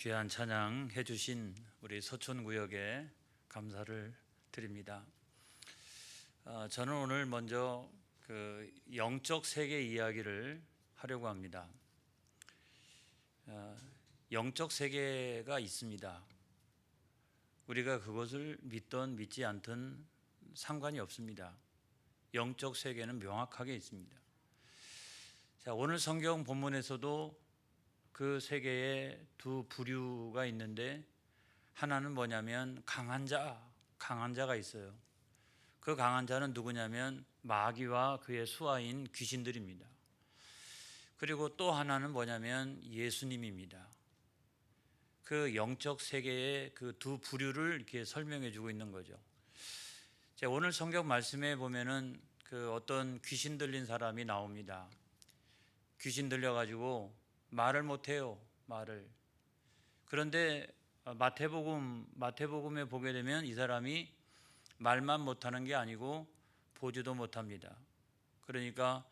귀한 찬양 해주신 우리 서촌구역에 감사를 드립니다. 저는 오늘 먼저 그 영적 세계 이야기를 하려고 합니다. 영적 세계가 있습니다. 우리가 그것을 믿든 믿지 않든 상관이 없습니다. 영적 세계는 명확하게 있습니다. 자, 오늘 성경 본문에서도 그 세계에 두 부류가 있는데, 하나는 뭐냐면 강한 자가 있어요. 그 강한 자는 누구냐면 마귀와 그의 수하인 귀신들입니다. 그리고 또 하나는 뭐냐면 예수님입니다. 그 영적 세계의 그 두 부류를 이렇게 설명해 주고 있는 거죠. 자, 오늘 성경 말씀에 보면은 그 어떤 귀신 들린 사람이 나옵니다. 귀신 들려가지고 말을 못해요. 그런데 마태복음에 보게 되면 이 사람이 말만 못하는 게 아니고 보지도 못합니다. 그러니까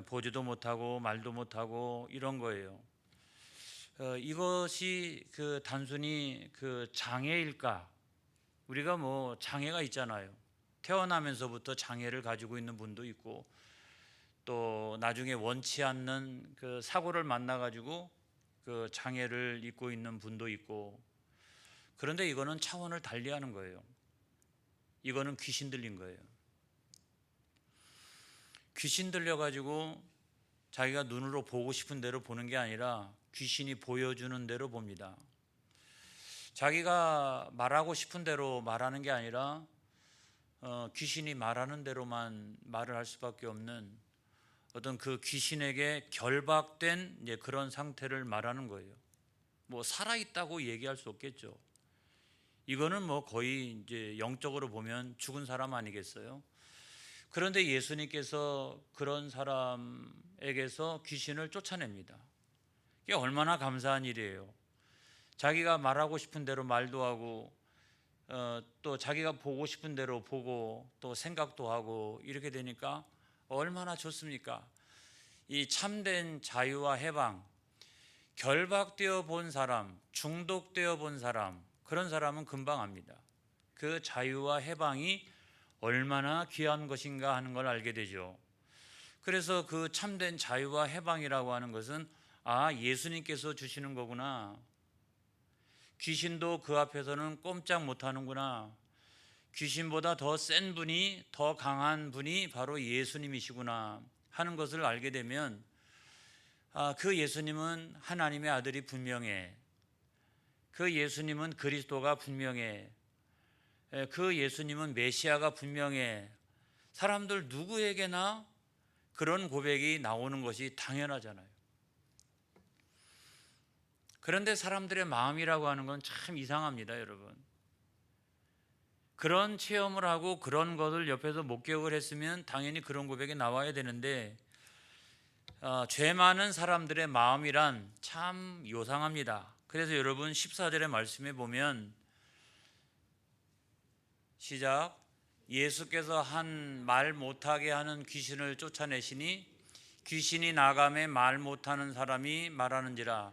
보지도 못하고 말도 못하고 이런 거예요. 이것이 그 단순히 그 장애일까? 우리가 뭐 장애가 있잖아요. 태어나면서부터 장애를 가지고 있는 분도 있고, 또 나중에 원치 않는 그 사고를 만나가지고 그 장애를 입고 있는 분도 있고, 그런데 이거는 차원을 달리하는 거예요. 이거는 귀신 들린 거예요. 귀신 들려가지고 자기가 눈으로 보고 싶은 대로 보는 게 아니라 귀신이 보여주는 대로 봅니다. 자기가 말하고 싶은 대로 말하는 게 아니라 귀신이 말하는 대로만 말을 할 수밖에 없는 어떤 그 귀신에게 결박된 그런 상태를 말하는 거예요. 뭐 살아있다고 얘기할 수 없겠죠. 이거는 뭐 거의 이제 영적으로 보면 죽은 사람 아니겠어요? 그런데 예수님께서 그런 사람에게서 귀신을 쫓아냅니다. 이게 얼마나 감사한 일이에요. 자기가 말하고 싶은 대로 말도 하고, 또 자기가 보고 싶은 대로 보고, 또 생각도 하고, 이렇게 되니까 얼마나 좋습니까? 이 참된 자유와 해방, 결박되어 본 사람, 중독되어 본 사람, 그런 사람은 금방 압니다. 그 자유와 해방이 얼마나 귀한 것인가 하는 걸 알게 되죠. 그래서 그 참된 자유와 해방이라고 하는 것은 예수님께서 주시는 거구나. 귀신도 그 앞에서는 꼼짝 못하는구나. 귀신보다 더 센 분이, 더 강한 분이 바로 예수님이시구나 하는 것을 알게 되면, 그 예수님은 하나님의 아들이 분명해. 그 예수님은 그리스도가 분명해. 그 예수님은 메시아가 분명해. 사람들 누구에게나 그런 고백이 나오는 것이 당연하잖아요. 그런데 사람들의 마음이라고 하는 건 참 이상합니다, 여러분. 그런 체험을 하고 그런 것을 옆에서 목격을 했으면 당연히 그런 고백이 나와야 되는데, 죄 많은 사람들의 마음이란 참 요상합니다. 그래서 여러분 14절의 말씀에 보면, 시작, 예수께서 한 말 못하게 하는 귀신을 쫓아내시니 귀신이 나감에 말 못하는 사람이 말하는지라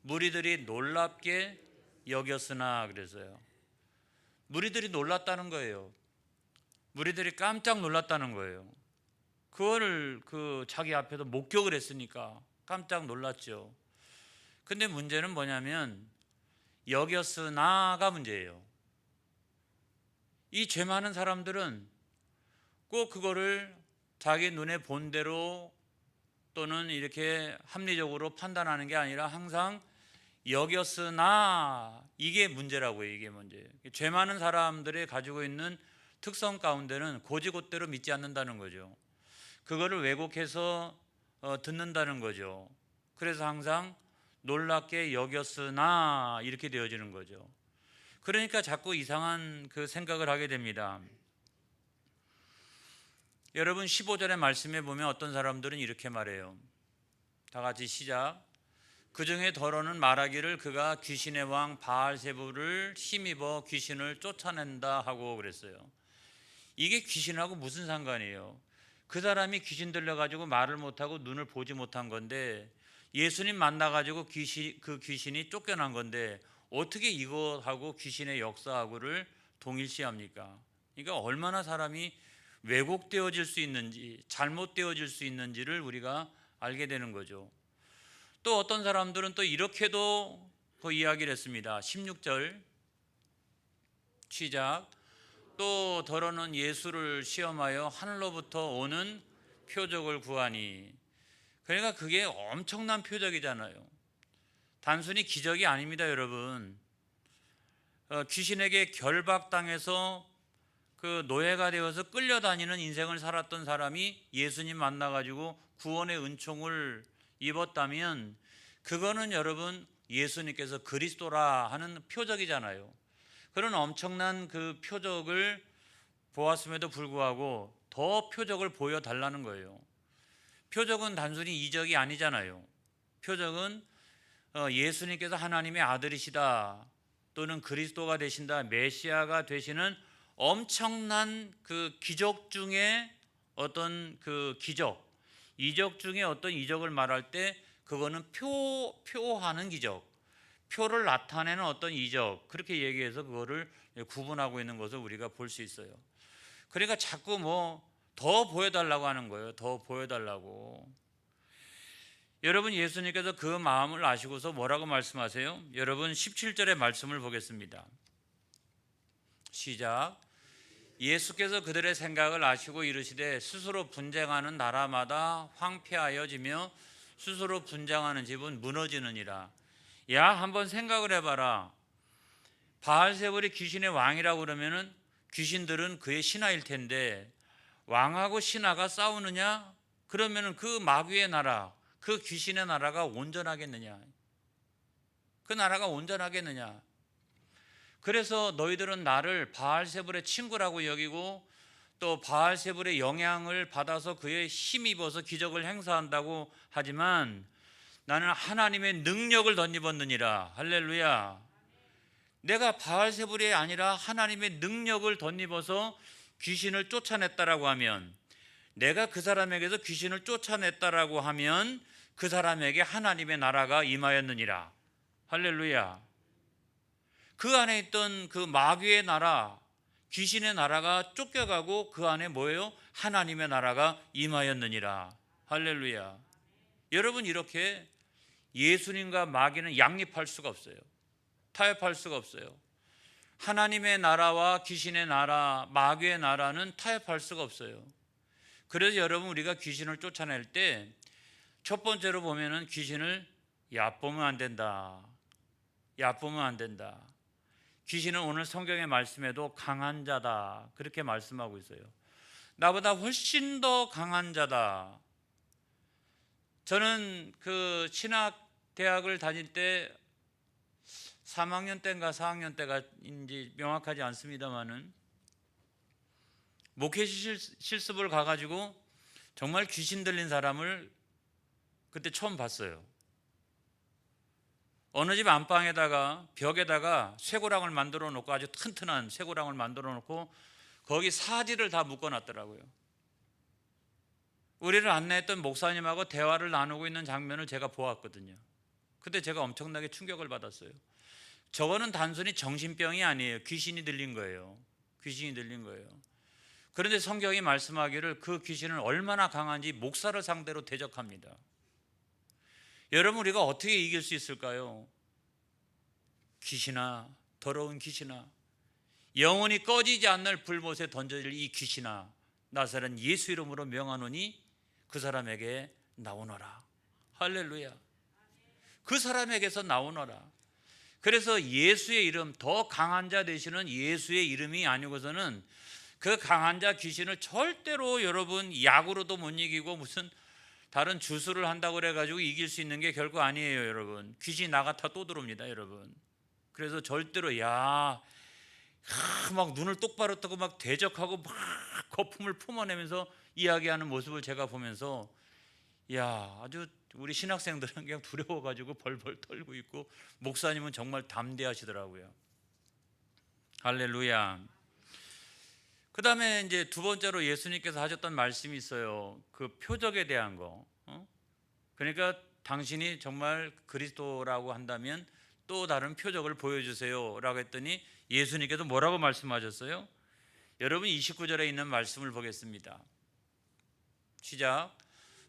무리들이 놀랍게 여겼으나, 그래서요. 무리들이 놀랐다는 거예요. 무리들이 깜짝 놀랐다는 거예요. 그거를 자기 앞에서 목격을 했으니까 깜짝 놀랐죠. 근데 문제는 뭐냐면 여겼으나가 문제예요. 이 죄 많은 사람들은 꼭 그거를 자기 눈에 본 대로 또는 이렇게 합리적으로 판단하는 게 아니라 항상 여겼으나, 이게 문제라고요. 이게 문제예요. 죄 많은 사람들이 가지고 있는 특성 가운데는 고지곳대로 믿지 않는다는 거죠. 그거를 왜곡해서 듣는다는 거죠. 그래서 항상 놀랍게 여겼으나 이렇게 되어지는 거죠. 그러니까 자꾸 이상한 그 생각을 하게 됩니다. 여러분 15절의 말씀에 보면 어떤 사람들은 이렇게 말해요. 다 같이 시작. 그 중에 더러는 말하기를 그가 귀신의 왕 바알세불을 힘입어 귀신을 쫓아낸다 하고 그랬어요. 이게 귀신하고 무슨 상관이에요? 그 사람이 귀신 들려가지고 말을 못하고 눈을 보지 못한 건데, 예수님 만나가지고 그 귀신이 쫓겨난 건데 어떻게 이거하고 귀신의 역사하고를 동일시합니까? 그러니까 얼마나 사람이 왜곡되어질 수 있는지, 잘못되어질 수 있는지를 우리가 알게 되는 거죠. 또 어떤 사람들은 또 이렇게도 그 이야기를 했습니다. 16절 시작. 또 더러는 예수를 시험하여 하늘로부터 오는 표적을 구하니. 그러니까 그게 엄청난 표적이잖아요. 단순히 기적이 아닙니다, 여러분. 귀신에게 결박당해서 그 노예가 되어서 끌려다니는 인생을 살았던 사람이 예수님 만나가지고 구원의 은총을 입었다면 그거는 여러분 예수님께서 그리스도라 하는 표적이잖아요. 그런 엄청난 그 표적을 보았음에도 불구하고 더 표적을 보여달라는 거예요. 표적은 단순히 이적이 아니잖아요. 표적은 예수님께서 하나님의 아들이시다 또는 그리스도가 되신다, 메시아가 되시는 엄청난 그 기적 중에 어떤 그 기적, 이적 중에 어떤 이적을 말할 때 그거는 표하는 기적, 표를 나타내는 어떤 이적, 그렇게 얘기해서 그거를 구분하고 있는 것을 우리가 볼 수 있어요. 그러니까 자꾸 뭐 더 보여달라고 하는 거예요. 더 보여달라고. 여러분, 예수님께서 그 마음을 아시고서 뭐라고 말씀하세요? 여러분 17절의 말씀을 보겠습니다. 시작. 예수께서 그들의 생각을 아시고 이르시되 스스로 분쟁하는 나라마다 황폐하여지며 스스로 분쟁하는 집은 무너지느니라. 야, 한번 생각을 해봐라. 바알세불이 귀신의 왕이라고 그러면은 귀신들은 그의 신하일 텐데 왕하고 신하가 싸우느냐? 그러면은 그 마귀의 나라, 그 귀신의 나라가 온전하겠느냐? 그 나라가 온전하겠느냐? 그래서 너희들은 나를 바알세불의 친구라고 여기고 또 바알세불의 영향을 받아서 그의 힘입어서 기적을 행사한다고 하지만 나는 하나님의 능력을 덧입었느니라. 할렐루야. 내가 바알세불이 아니라 하나님의 능력을 덧입어서 귀신을 쫓아냈다라고 하면, 내가 그 사람에게서 귀신을 쫓아냈다라고 하면 그 사람에게 하나님의 나라가 임하였느니라. 할렐루야. 그 안에 있던 그 마귀의 나라, 귀신의 나라가 쫓겨가고 그 안에 뭐예요? 하나님의 나라가 임하였느니라. 할렐루야. 여러분, 이렇게 예수님과 마귀는 양립할 수가 없어요. 타협할 수가 없어요. 하나님의 나라와 귀신의 나라, 마귀의 나라는 타협할 수가 없어요. 그래서 여러분, 우리가 귀신을 쫓아낼 때 첫 번째로 보면은 귀신을 얕보면 안 된다. 얕보면 안 된다. 귀신은 오늘 성경의 말씀에도 강한 자다, 그렇게 말씀하고 있어요. 나보다 훨씬 더 강한 자다. 저는 그 신학대학을 다닐 때 3학년 때인가 4학년 때가인지 명확하지 않습니다만은 목회 실습을 가가지고 정말 귀신 들린 사람을 그때 처음 봤어요. 어느 집 안방에다가 벽에다가 쇠고랑을 만들어 놓고, 아주 튼튼한 쇠고랑을 만들어 놓고 거기 사지를 다 묶어 놨더라고요. 우리를 안내했던 목사님하고 대화를 나누고 있는 장면을 제가 보았거든요. 그때 제가 엄청나게 충격을 받았어요. 저거는 단순히 정신병이 아니에요. 귀신이 들린 거예요. 귀신이 들린 거예요. 그런데 성경이 말씀하기를 그 귀신은 얼마나 강한지 목사를 상대로 대적합니다. 여러분, 우리가 어떻게 이길 수 있을까요? 귀신아, 더러운 귀신아, 영원히 꺼지지 않는 불못에 던져질 이 귀신아, 나사렛 예수 이름으로 명하노니 그 사람에게 나오너라. 할렐루야. 그 사람에게서 나오너라. 그래서 예수의 이름, 더 강한 자 되시는 예수의 이름이 아니고서는 그 강한 자 귀신을 절대로 여러분 약으로도 못 이기고 무슨 다른 주술을 한다고 그래가지고 이길 수 있는 게 결코 아니에요. 여러분, 귀신 나가타 또 들어옵니다. 여러분, 그래서 절대로 막 눈을 똑바로 뜨고 막 대적하고 막 거품을 품어내면서 이야기하는 모습을 제가 보면서 아주 우리 신학생들은 그냥 두려워가지고 벌벌 떨고 있고, 목사님은 정말 담대하시더라고요. 할렐루야. 그 다음에 이제 두 번째로 예수님께서 하셨던 말씀이 있어요. 그 표적에 대한 거. 그러니까 당신이 정말 그리스도라고 한다면 또 다른 표적을 보여주세요 라고 했더니 예수님께서 뭐라고 말씀하셨어요? 여러분 29절에 있는 말씀을 보겠습니다. 시작.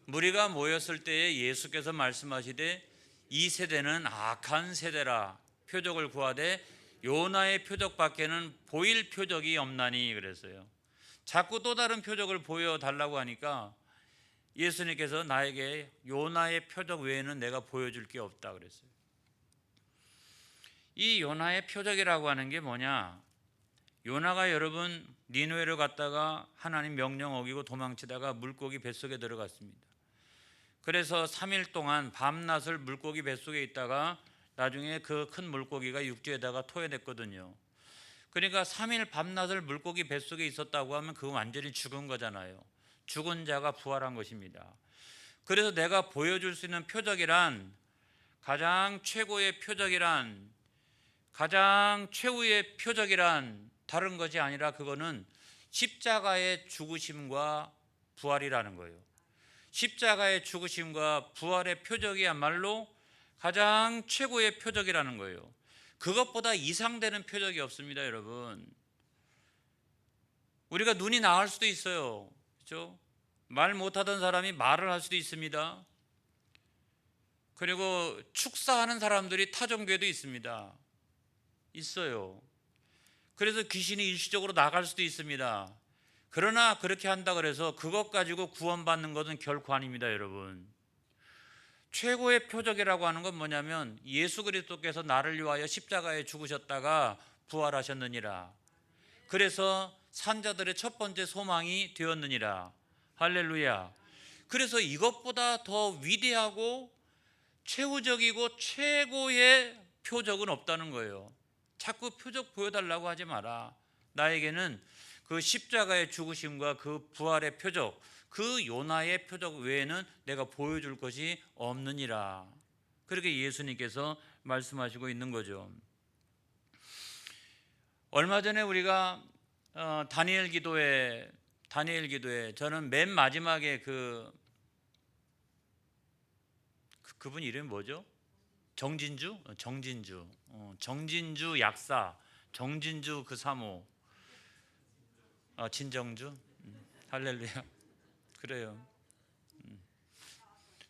무리가 모였을 때에 예수께서 말씀하시되 이 세대는 악한 세대라. 표적을 구하되 요나의 표적밖에는 보일 표적이 없나니 그랬어요. 자꾸 또 다른 표적을 보여달라고 하니까 예수님께서 나에게 요나의 표적 외에는 내가 보여줄 게 없다 그랬어요. 이 요나의 표적이라고 하는 게 뭐냐? 요나가 여러분 니느웨를 갔다가 하나님 명령 어기고 도망치다가 물고기 뱃속에 들어갔습니다. 그래서 3일 동안 밤낮을 물고기 뱃속에 있다가 나중에 그 큰 물고기가 육지에다가 토해냈거든요. 그러니까 3일 밤낮을 물고기 뱃속에 있었다고 하면 그거 완전히 죽은 거잖아요. 죽은 자가 부활한 것입니다. 그래서 내가 보여줄 수 있는 표적이란 가장 최고의 표적이란 가장 최후의 표적이란 다른 것이 아니라 그거는 십자가의 죽으심과 부활이라는 거예요. 십자가의 죽으심과 부활의 표적이야말로 가장 최고의 표적이라는 거예요. 그것보다 이상되는 표적이 없습니다, 여러분. 우리가 눈이 나을 수도 있어요. 그렇죠? 말 못하던 사람이 말을 할 수도 있습니다. 그리고 축사하는 사람들이 타종교에도 있습니다. 있어요. 그래서 귀신이 일시적으로 나갈 수도 있습니다. 그러나 그렇게 한다 그래서 그것 가지고 구원받는 것은 결코 아닙니다, 여러분. 최고의 표적이라고 하는 건 뭐냐면 예수 그리스도께서 나를 위하여 십자가에 죽으셨다가 부활하셨느니라. 그래서 산자들의 첫 번째 소망이 되었느니라. 할렐루야. 그래서 이것보다 더 위대하고 최후적이고 최고의 표적은 없다는 거예요. 자꾸 표적 보여달라고 하지 마라. 나에게는 그 십자가의 죽으심과 그 부활의 표적, 그 요나의 표적 외에는 내가 보여줄 것이 없느니라. 그렇게 예수님께서 말씀하시고 있는 거죠. 얼마 전에 우리가 다니엘 기도회 저는 맨 마지막에 그분 이름이 뭐죠? 정진주 약사, 정진주 그 사모, 진정주, 할렐루야. 그래요.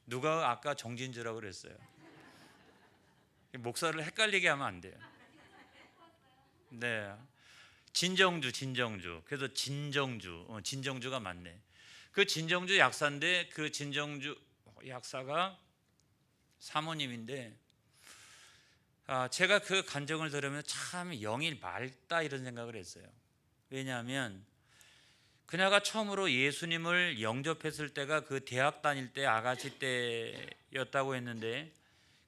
누가 아까 정진주라고 그랬어요? 목사를 헷갈리게 하면 안 돼요. 네, 진정주. 그래서 진정주가 맞네. 그 진정주 약사인데 그 진정주 약사가 사모님인데 제가 그 간증을 들으면 참 영이 맑다 이런 생각을 했어요. 왜냐하면 그녀가 처음으로 예수님을 영접했을 때가 그 대학 다닐 때 아가씨 때였다고 했는데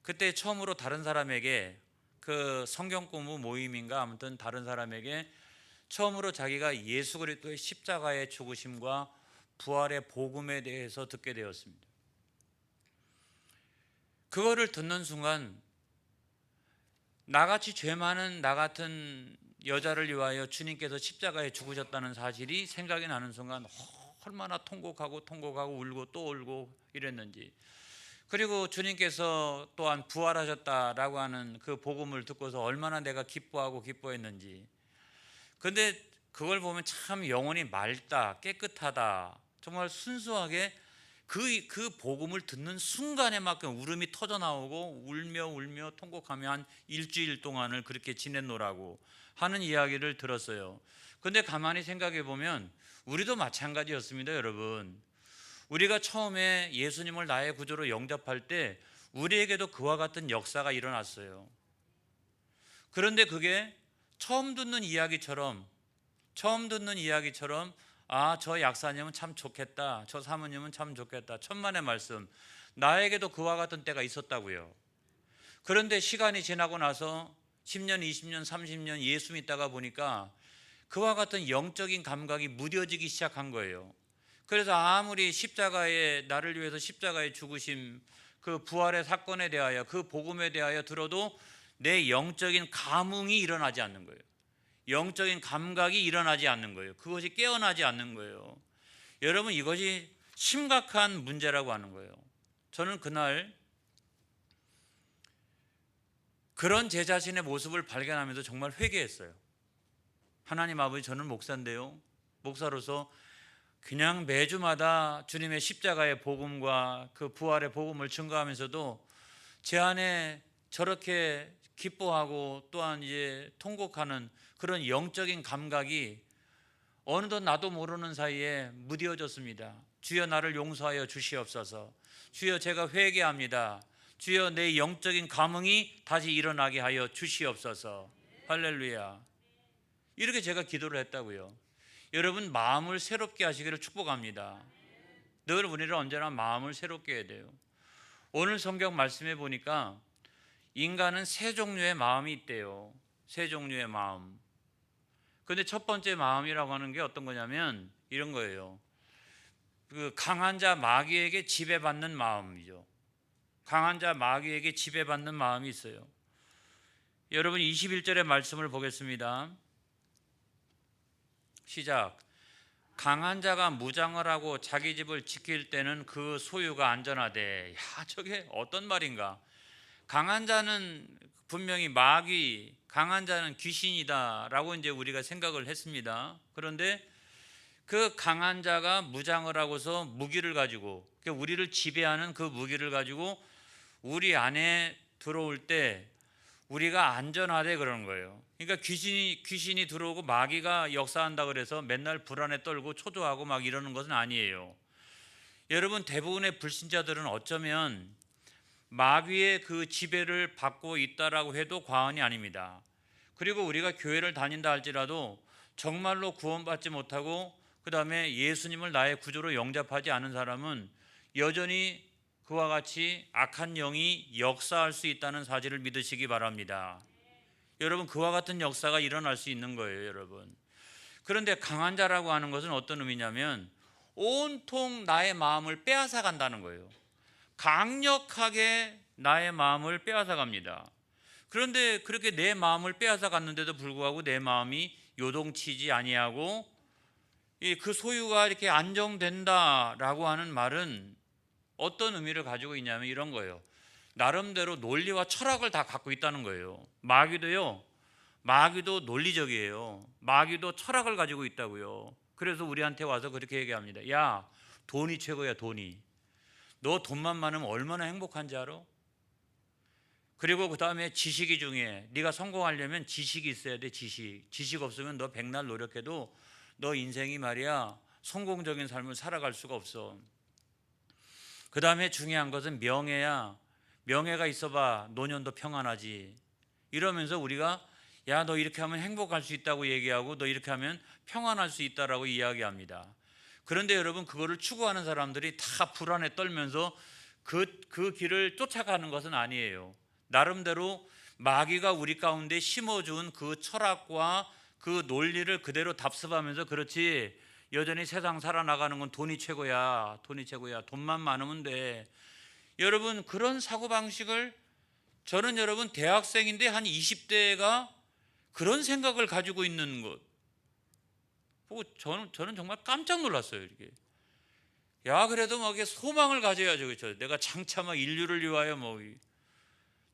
그때 처음으로 다른 사람에게 그 성경 공부 모임인가 아무튼 다른 사람에게 처음으로 자기가 예수 그리스도의 십자가의 죽으심과 부활의 복음에 대해서 듣게 되었습니다. 그거를 듣는 순간 나같이 죄 많은 나 같은 여자를 위하여 주님께서 십자가에 죽으셨다는 사실이 생각이 나는 순간 얼마나 통곡하고 울고 또 울고 이랬는지, 그리고 주님께서 또한 부활하셨다라고 하는 그 복음을 듣고서 얼마나 내가 기뻐했는지. 근데 그걸 보면 참 영혼이 맑다, 깨끗하다, 정말 순수하게 그 복음을 듣는 순간에만큼 울음이 터져 나오고 울며 통곡하며 한 일주일 동안을 그렇게 지냈노라고 하는 이야기를 들었어요. 근데 가만히 생각해 보면 우리도 마찬가지였습니다, 여러분. 우리가 처음에 예수님을 나의 구주로 영접할 때 우리에게도 그와 같은 역사가 일어났어요. 그런데 그게 처음 듣는 이야기처럼 저 약사님은 참 좋겠다, 저 사모님은 참 좋겠다, 천만의 말씀, 나에게도 그와 같은 때가 있었다고요. 그런데 시간이 지나고 나서 10년, 20년, 30년 예수 믿다가 보니까 그와 같은 영적인 감각이 무뎌지기 시작한 거예요. 그래서 아무리 나를 위해서 십자가의 죽으심, 그 부활의 사건에 대하여, 그 복음에 대하여 들어도 내 영적인 감흥이 일어나지 않는 거예요. 영적인 감각이 일어나지 않는 거예요. 그것이 깨어나지 않는 거예요. 여러분, 이것이 심각한 문제라고 하는 거예요. 저는 그날 그런 제 자신의 모습을 발견하면서 정말 회개했어요. 하나님 아버지, 저는 목사인데요, 목사로서 그냥 매주마다 주님의 십자가의 복음과 그 부활의 복음을 증거하면서도 제 안에 저렇게 기뻐하고 또한 이제 통곡하는 그런 영적인 감각이 어느덧 나도 모르는 사이에 무뎌졌습니다. 주여, 나를 용서하여 주시옵소서. 주여, 제가 회개합니다. 주여, 내 영적인 감흥이 다시 일어나게 하여 주시옵소서. 할렐루야. 이렇게 제가 기도를 했다고요. 여러분, 마음을 새롭게 하시기를 축복합니다. 늘 우리는 언제나 마음을 새롭게 해야 돼요. 오늘 성경 말씀에 보니까 인간은 세 종류의 마음이 있대요. 세 종류의 마음. 근데 첫 번째 마음이라고 하는 게 어떤 거냐면 이런 거예요. 그 강한 자 마귀에게 지배받는 마음이죠. 강한 자 마귀에게 지배받는 마음이 있어요. 여러분, 21절의 말씀을 보겠습니다. 시작. 강한 자가 무장을 하고 자기 집을 지킬 때는 그 소유가 안전하되. 야, 저게 어떤 말인가? 강한 자는 분명히 마귀, 강한 자는 귀신이다라고 이제 우리가 생각을 했습니다. 그런데 그 강한 자가 무장을 하고서 무기를 가지고, 우리를 지배하는 그 무기를 가지고 우리 안에 들어올 때 우리가 안전하대 그러는 거예요. 그러니까 귀신이 들어오고 마귀가 역사한다 그래서 맨날 불안에 떨고 초조하고 막 이러는 것은 아니에요. 여러분, 대부분의 불신자들은 어쩌면 마귀의 그 지배를 받고 있다라고 해도 과언이 아닙니다. 그리고 우리가 교회를 다닌다 할지라도 정말로 구원받지 못하고 그 다음에 예수님을 나의 구주로 영접하지 않은 사람은 여전히 그와 같이 악한 영이 역사할 수 있다는 사실을 믿으시기 바랍니다. 여러분, 그와 같은 역사가 일어날 수 있는 거예요, 여러분. 그런데 강한 자라고 하는 것은 어떤 의미냐면 온통 나의 마음을 빼앗아 간다는 거예요. 강력하게 나의 마음을 빼앗아 갑니다. 그런데 그렇게 내 마음을 빼앗아 갔는데도 불구하고 내 마음이 요동치지 아니하고 그 소유가 이렇게 안정된다라고 하는 말은 어떤 의미를 가지고 있냐면 이런 거예요. 나름대로 논리와 철학을 다 갖고 있다는 거예요. 마귀도 논리적이에요. 마귀도 철학을 가지고 있다고요. 그래서 우리한테 와서 그렇게 얘기합니다. 야, 돈이 최고야, 돈이. 너 돈만 많으면 얼마나 행복한지 알아? 그리고 그 다음에 지식이 중요해. 네가 성공하려면 지식이 있어야 돼. 지식 없으면 너 백날 노력해도 너 인생이 말이야 성공적인 삶을 살아갈 수가 없어. 그 다음에 중요한 것은 명예야. 명예가 있어봐 노년도 평안하지. 이러면서 우리가 야, 너 이렇게 하면 행복할 수 있다고 얘기하고 너 이렇게 하면 평안할 수 있다라고 이야기합니다. 그런데 여러분, 그거를 추구하는 사람들이 다 불안에 떨면서 그 길을 쫓아가는 것은 아니에요. 나름대로 마귀가 우리 가운데 심어준 그 철학과 그 논리를 그대로 답습하면서 그렇지, 여전히 세상 살아나가는 건 돈이 최고야, 돈이 최고야, 돈만 많으면 돼. 여러분, 그런 사고방식을 저는 여러분 대학생인데 한 20대가 그런 생각을 가지고 있는 것 보고 저는 정말 깜짝 놀랐어요. 이렇게 야, 그래도 막 이게 소망을 가져야죠, 그렇죠? 내가 장차 막 인류를 위하여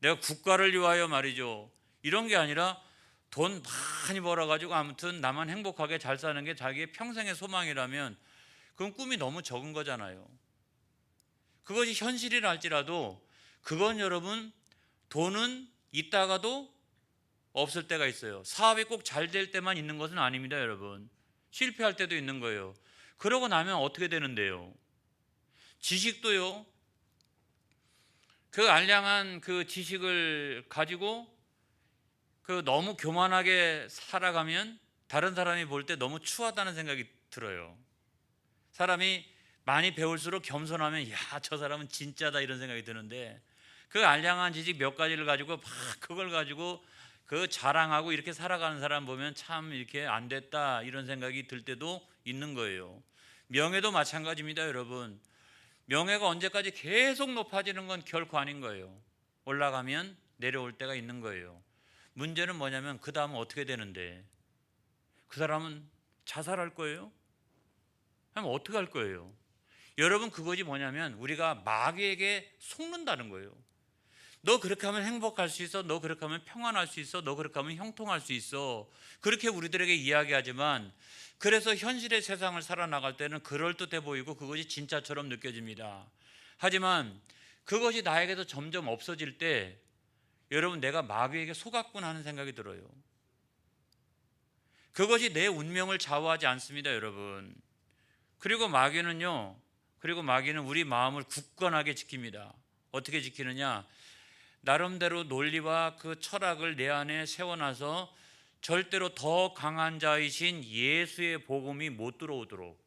내가 국가를 위하여 말이죠. 이런 게 아니라 돈 많이 벌어가지고 아무튼 나만 행복하게 잘 사는 게 자기의 평생의 소망이라면 그건 꿈이 너무 적은 거잖아요. 그것이 현실이라 할지라도 그건 여러분, 돈은 있다가도 없을 때가 있어요. 사업이 꼭 잘 될 때만 있는 것은 아닙니다, 여러분. 실패할 때도 있는 거예요. 그러고 나면 어떻게 되는데요? 지식도요, 그 알량한 그 지식을 가지고 그 너무 교만하게 살아가면 다른 사람이 볼 때 너무 추하다는 생각이 들어요. 사람이 많이 배울수록 겸손하면 야, 저 사람은 진짜다 이런 생각이 드는데 그 알량한 지식 몇 가지를 가지고 막 그걸 가지고 그 자랑하고 이렇게 살아가는 사람 보면 참 이렇게 안 됐다 이런 생각이 들 때도 있는 거예요. 명예도 마찬가지입니다, 여러분. 명예가 언제까지 계속 높아지는 건 결코 아닌 거예요. 올라가면 내려올 때가 있는 거예요. 문제는 뭐냐면 그 다음은 어떻게 되는데, 그 사람은 자살할 거예요? 그럼 어떻게 할 거예요? 여러분, 그것이 뭐냐면 우리가 마귀에게 속는다는 거예요. 너 그렇게 하면 행복할 수 있어. 너 그렇게 하면 평안할 수 있어. 너 그렇게 하면 형통할 수 있어. 그렇게 우리들에게 이야기하지만, 그래서 현실의 세상을 살아나갈 때는 그럴듯해 보이고 그것이 진짜처럼 느껴집니다. 하지만 그것이 나에게도 점점 없어질 때 여러분, 내가 마귀에게 속았구나 하는 생각이 들어요. 그것이 내 운명을 좌우하지 않습니다, 여러분. 그리고 마귀는 우리 마음을 굳건하게 지킵니다. 어떻게 지키느냐? 나름대로 논리와 그 철학을 내 안에 세워놔서 절대로 더 강한 자이신 예수의 복음이 못 들어오도록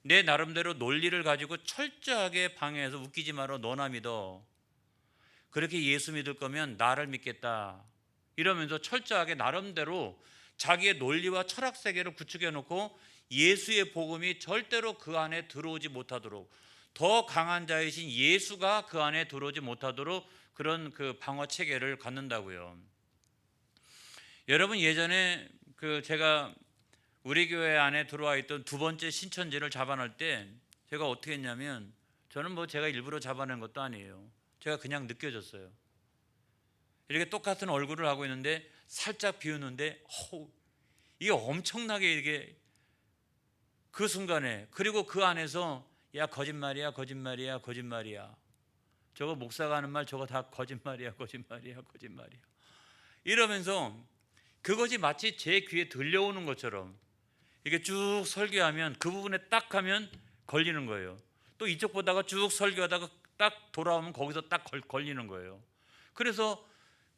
내 나름대로 논리를 가지고 철저하게 방해해서, 웃기지 마라, 너나 믿어, 그렇게 예수 믿을 거면 나를 믿겠다, 이러면서 철저하게 나름대로 자기의 논리와 철학 세계를 구축해 놓고 예수의 복음이 절대로 그 안에 들어오지 못하도록, 더 강한 자이신 예수가 그 안에 들어오지 못하도록 그런 그 방어 체계를 갖는다고요. 여러분, 예전에 제가 우리 교회 안에 들어와 있던 두 번째 신천지를 잡아낼 때 제가 어떻게 했냐면, 저는 제가 일부러 잡아낸 것도 아니에요. 제가 그냥 느껴졌어요. 이렇게 똑같은 얼굴을 하고 있는데 살짝 비웃는데 이게 엄청나게 이게 그 순간에, 그리고 그 안에서 야, 거짓말이야, 거짓말이야, 거짓말이야, 저거 목사가 하는 말 저거 다 거짓말이야, 거짓말이야, 거짓말이야, 이러면서 그것이 마치 제 귀에 들려오는 것처럼 이게 쭉 설교하면 그 부분에 딱 하면 걸리는 거예요. 또 이쪽 보다가 쭉 설교하다가 딱 돌아오면 거기서 딱 걸리는 거예요. 그래서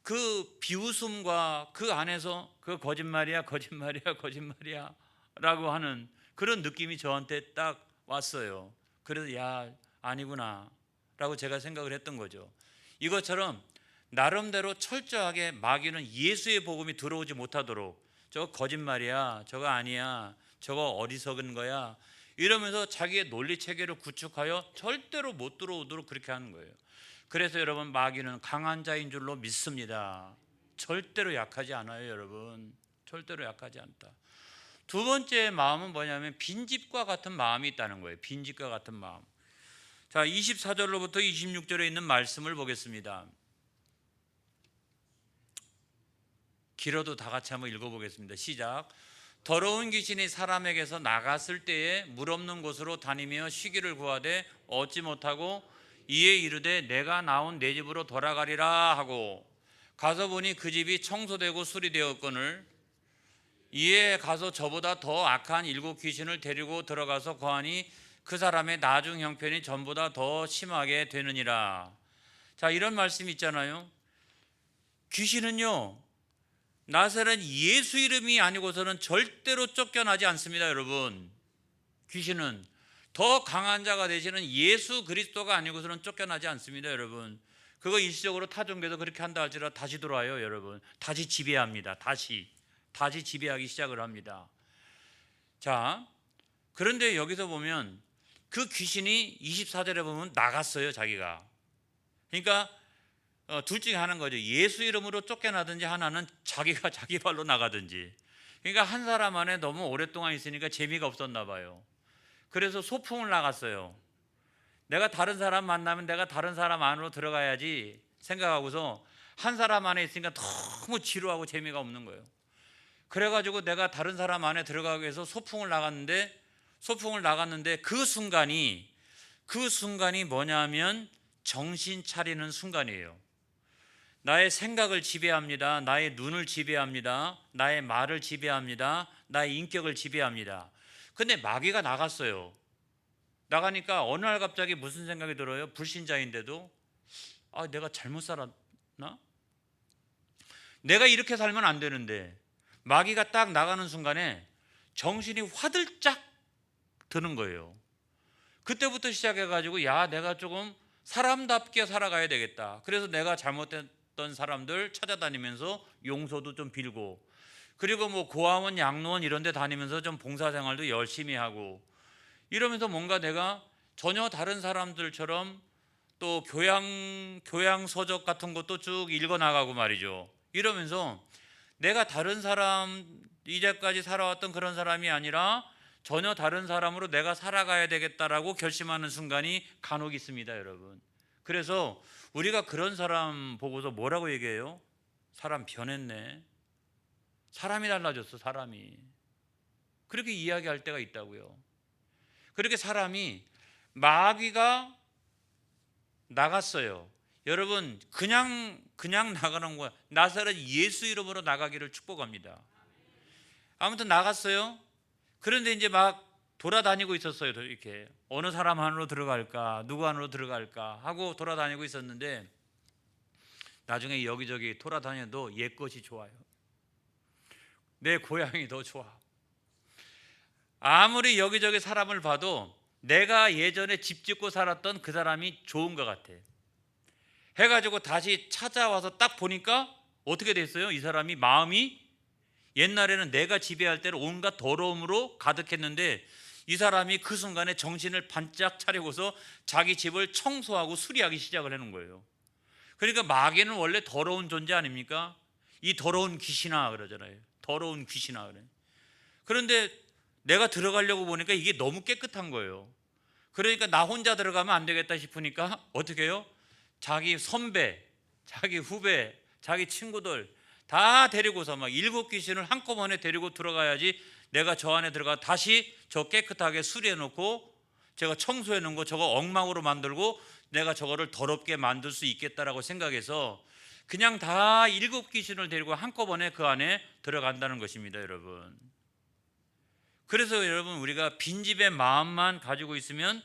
그 비웃음과 그 안에서 그 거짓말이야, 거짓말이야, 거짓말이야 라고 하는 그런 느낌이 저한테 딱 왔어요. 그래서 야, 아니구나 라고 제가 생각을 했던 거죠. 이것처럼 나름대로 철저하게 마귀는 예수의 복음이 들어오지 못하도록 저거 거짓말이야, 저거 아니야, 저거 어리석은 거야, 이러면서 자기의 논리 체계를 구축하여 절대로 못 들어오도록 그렇게 하는 거예요. 그래서 여러분, 마귀는 강한 자인 줄로 믿습니다. 절대로 약하지 않아요, 여러분. 절대로 약하지 않다. 두 번째 마음은 뭐냐면 빈집과 같은 마음이 있다는 거예요. 빈집과 같은 마음. 자, 24절로부터 26절에 있는 말씀을 보겠습니다. 길어도 다 같이 한번 읽어보겠습니다. 시작. 더러운 귀신이 사람에게서 나갔을 때에 물 없는 곳으로 다니며 쉬기를 구하되 얻지 못하고 이에 이르되 내가 나온 내 집으로 돌아가리라 하고 가서 보니 그 집이 청소되고 수리되었거늘 이에 가서 저보다 더 악한 7 귀신을 데리고 들어가서 거하니 그 사람의 나중 형편이 전보다 더 심하게 되느니라. 자, 이런 말씀 있잖아요. 귀신은요, 나사렛 예수 이름이 아니고서는 절대로 쫓겨나지 않습니다, 여러분. 귀신은 더 강한 자가 되시는 예수 그리스도가 아니고서는 쫓겨나지 않습니다, 여러분. 그거 일시적으로 타종교도 그렇게 한다 할지라도 다시 들어와요, 여러분. 다시 지배합니다. 다시 지배하기 시작을 합니다. 자, 그런데 여기서 보면 그 귀신이 24절에 보면 나갔어요, 자기가. 그러니까 둘 중에 하나인 거죠. 예수 이름으로 쫓겨나든지, 하나는 자기가 자기 발로 나가든지. 그러니까 한 사람 안에 너무 오랫동안 있으니까 재미가 없었나 봐요. 그래서 소풍을 나갔어요. 내가 다른 사람 만나면 내가 다른 사람 안으로 들어가야지 생각하고서 한 사람 안에 있으니까 너무 지루하고 재미가 없는 거예요. 그래가지고 내가 다른 사람 안에 들어가기 위해서 소풍을 나갔는데 그 순간이 뭐냐면 정신 차리는 순간이에요. 나의 생각을 지배합니다. 나의 눈을 지배합니다. 나의 말을 지배합니다. 나의 인격을 지배합니다. 근데 마귀가 나갔어요. 나가니까 어느 날 갑자기 무슨 생각이 들어요? 불신자인데도 내가 잘못 살았나? 내가 이렇게 살면 안 되는데. 마귀가 딱 나가는 순간에 정신이 화들짝 드는 거예요. 그때부터 시작해가지고 야, 내가 조금 사람답게 살아가야 되겠다. 그래서 내가 잘못했던 사람들 찾아다니면서 용서도 좀 빌고, 그리고 고아원, 양로원 이런 데 다니면서 좀 봉사생활도 열심히 하고, 이러면서 뭔가 내가 전혀 다른 사람들처럼 또 교양 서적 같은 것도 쭉 읽어 나가고 말이죠. 이러면서 내가 다른 사람, 이제까지 살아왔던 그런 사람이 아니라 전혀 다른 사람으로 내가 살아가야 되겠다라고 결심하는 순간이 간혹 있습니다, 여러분. 그래서 우리가 그런 사람 보고서 뭐라고 얘기해요? 사람 변했네. 사람이 달라졌어, 사람이. 그렇게 이야기할 때가 있다고요. 그렇게 사람이 마귀가 나갔어요. 여러분, 그냥 나가는 거야. 나사렛 예수 이름으로 나가기를 축복합니다. 아무튼 나갔어요. 그런데 이제 막 돌아다니고 있었어요. 이렇게 어느 사람 안으로 들어갈까, 누구 안으로 들어갈까 하고 돌아다니고 있었는데, 나중에 여기저기 돌아다녀도 옛 것이 좋아요. 내 고향이 더 좋아. 아무리 여기저기 사람을 봐도 내가 예전에 집 짓고 살았던 그 사람이 좋은 것 같아. 해가지고 다시 찾아와서 딱 보니까 어떻게 됐어요? 이 사람이 마음이 옛날에는 내가 지배할 때는 온갖 더러움으로 가득했는데, 이 사람이 그 순간에 정신을 반짝 차리고서 자기 집을 청소하고 수리하기 시작을 하는 거예요. 그러니까 마귀는 원래 더러운 존재 아닙니까? 이 더러운 귀신아 그러잖아요. 더러운 귀신아 그래. 그런데 내가 들어가려고 보니까 이게 너무 깨끗한 거예요. 그러니까 나 혼자 들어가면 안 되겠다 싶으니까 어떻게 해요? 자기 선배, 자기 후배, 자기 친구들 다 데리고서 막 7 귀신을 한꺼번에 데리고 들어가야지 내가 저 안에 들어가 다시 저 깨끗하게 수리해 놓고 제가 청소해 놓은 거 저거 엉망으로 만들고 내가 저거를 더럽게 만들 수 있겠다라고 생각해서 그냥 다 7 귀신을 데리고 한꺼번에 그 안에 들어간다는 것입니다, 여러분. 그래서 여러분, 우리가 빈집의 마음만 가지고 있으면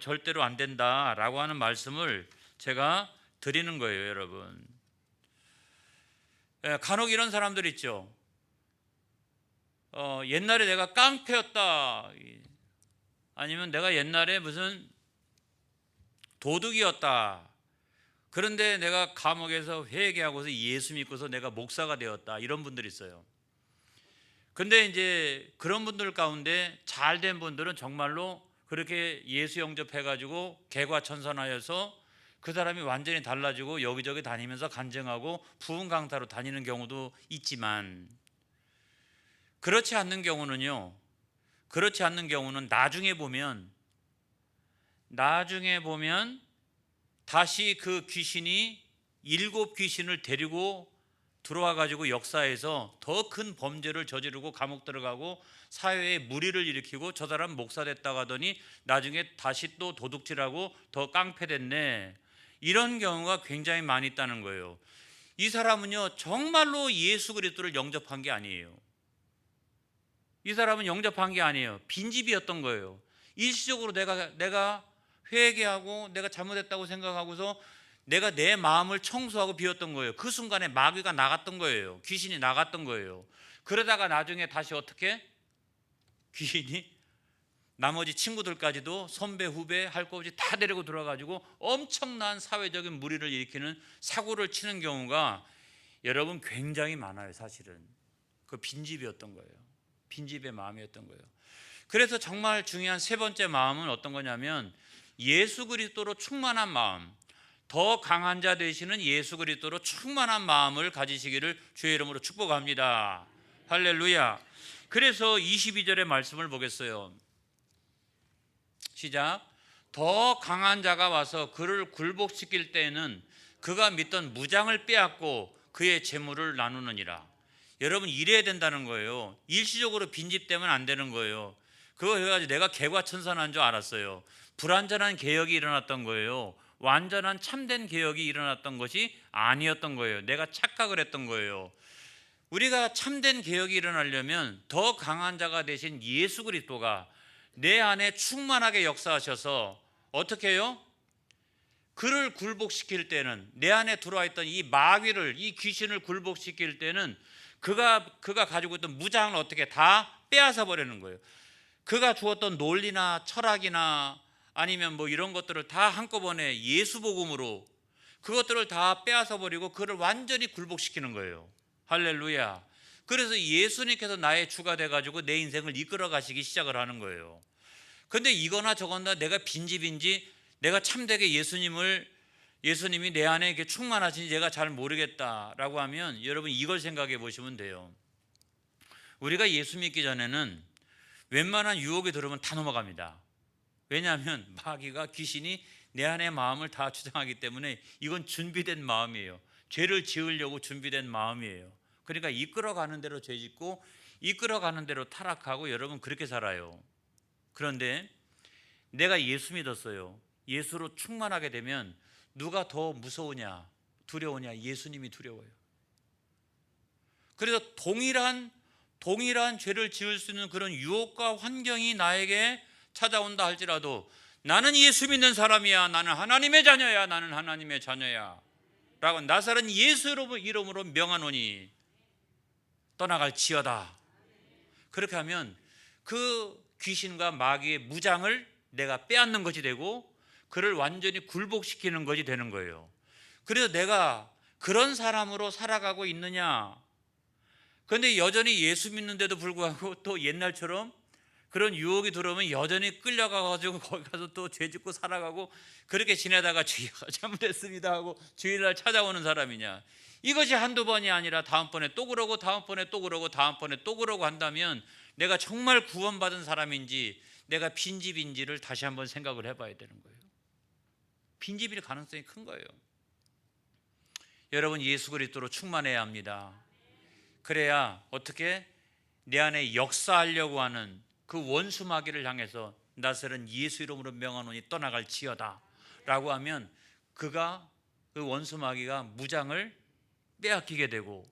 절대로 안 된다라고 하는 말씀을 제가 드리는 거예요, 여러분. 간혹 이런 사람들 있죠. 옛날에 내가 깡패였다, 아니면 내가 옛날에 무슨 도둑이었다. 그런데 내가 감옥에서 회개하고서 예수 믿고서 내가 목사가 되었다. 이런 분들이 있어요. 근데 이제 그런 분들 가운데 잘된 분들은 정말로 그렇게 예수 영접해가지고 개과천선하여서 그 사람이 완전히 달라지고 여기저기 다니면서 간증하고 부흥강사로 다니는 경우도 있지만, 그렇지 않는 경우는 나중에 보면 다시 그 귀신이 7 귀신을 데리고 들어와 가지고 역사에서 더 큰 범죄를 저지르고 감옥 들어가고 사회에 무리를 일으키고 저 사람 목사 됐다고 하더니 나중에 다시 또 도둑질하고 더 깡패 됐네. 이런 경우가 굉장히 많이 있다는 거예요. 이 사람은요, 정말로 예수 그리스도를 영접한 게 아니에요. 이 사람은 영접한 게 아니에요. 빈집이었던 거예요. 일시적으로 내가 회개하고 내가 잘못했다고 생각하고서 내가 내 마음을 청소하고 비웠던 거예요. 그 순간에 마귀가 나갔던 거예요. 귀신이 나갔던 거예요. 그러다가 나중에 다시 어떻게? 귀신이 나머지 친구들까지도 선배 후배 할 거 없이 다 데리고 들어가지고 엄청난 사회적인 무리를 일으키는 사고를 치는 경우가 여러분 굉장히 많아요. 사실은 그 빈집이었던 거예요. 빈집의 마음이었던 거예요. 그래서 정말 중요한 세 번째 마음은 어떤 거냐면 예수 그리스도로 충만한 마음, 더 강한 자 되시는 예수 그리스도로 충만한 마음을 가지시기를 주의 이름으로 축복합니다. 할렐루야. 그래서 22절의 말씀을 보겠어요. 시작. 더 강한 자가 와서 그를 굴복시킬 때에는 그가 믿던 무장을 빼앗고 그의 재물을 나누느니라. 여러분, 이래야 된다는 거예요. 일시적으로 빈집되면 안 되는 거예요. 그거 해가지고 내가 개과천선한 줄 알았어요. 불완전한 개혁이 일어났던 거예요. 완전한 참된 개혁이 일어났던 것이 아니었던 거예요. 내가 착각을 했던 거예요. 우리가 참된 개혁이 일어나려면 더 강한 자가 되신 예수 그리스도가 내 안에 충만하게 역사하셔서 어떻게 해요? 그를 굴복시킬 때는, 내 안에 들어와 있던 이 마귀를, 이 귀신을 굴복시킬 때는 그가 가지고 있던 무장을 어떻게 다 빼앗아 버리는 거예요. 그가 주었던 논리나 철학이나 아니면 뭐 이런 것들을 다 한꺼번에 예수 복음으로 그것들을 다 빼앗아 버리고 그를 완전히 굴복시키는 거예요. 할렐루야. 그래서 예수님께서 나의 주가 돼가지고 내 인생을 이끌어 가시기 시작을 하는 거예요. 근데 이거나 저거나 내가 빈집인지 내가 참되게 예수님이 내 안에 이렇게 충만하신지 제가 잘 모르겠다라고 하면 여러분 이걸 생각해 보시면 돼요. 우리가 예수 믿기 전에는 웬만한 유혹이 들어오면 다 넘어갑니다. 왜냐하면 마귀가 귀신이 내 안의 마음을 다 주장하기 때문에 이건 준비된 마음이에요. 죄를 지으려고 준비된 마음이에요. 그러니까 이끌어가는 대로 죄 짓고 이끌어가는 대로 타락하고 여러분 그렇게 살아요. 그런데 내가 예수 믿었어요. 예수로 충만하게 되면 누가 더 무서우냐 두려우냐? 예수님이 두려워요. 그래서 동일한 죄를 지을 수 있는 그런 유혹과 환경이 나에게 찾아온다 할지라도 나는 예수 믿는 사람이야, 나는 하나님의 자녀야, 나는 하나님의 자녀야 라고 나사렛 예수 이름으로 명하노니 떠나갈지어다. 그렇게 하면 그 귀신과 마귀의 무장을 내가 빼앗는 것이 되고 그를 완전히 굴복시키는 것이 되는 거예요. 그래서 내가 그런 사람으로 살아가고 있느냐? 그런데 여전히 예수 믿는데도 불구하고 또 옛날처럼 그런 유혹이 들어오면 여전히 끌려가가지고 거기 가서 또 죄 짓고 살아가고 그렇게 지내다가 주여 잘못했습니다 하고 주일날 찾아오는 사람이냐? 이것이 한두 번이 아니라 다음번에 또 그러고 다음번에 또 그러고 다음번에 또 그러고 한다면 내가 정말 구원받은 사람인지 내가 빈집인지를 다시 한번 생각을 해봐야 되는 거예요. 빈집일 가능성이 큰 거예요. 여러분 예수 그리스도로 충만해야 합니다. 그래야 어떻게 내 안에 역사하려고 하는 그 원수 마귀를 향해서 나사렛 예수 이름으로 명하노니 떠나갈지어다 라고 하면 그 원수 마귀가 무장을 빼앗기게 되고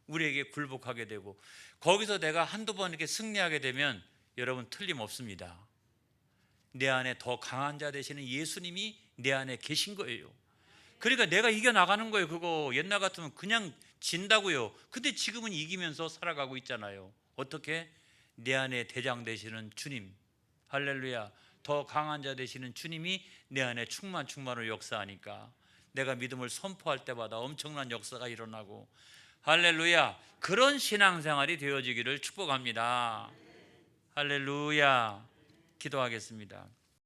우리에게 굴복하게 되고 거기서 내가 한두 번 이렇게 승리하게 되면 여러분 틀림없습니다. 내 안에 더 강한 자 되시는 예수님이 내 안에 계신 거예요. 그러니까 내가 이겨나가는 거예요. 그거 옛날 같으면 그냥 진다고요. 근데 지금은 이기면서 살아가고 있잖아요. 어떻게? 내 안에 대장 되시는 주님, 할렐루야, 더 강한 자 되시는 주님이 내 안에 충만으로 역사하니까 내가 믿음을 선포할 때마다 엄청난 역사가 일어나고 할렐루야, 그런 신앙생활이 되어지기를 축복합니다. 할렐루야. 기도하겠습니다.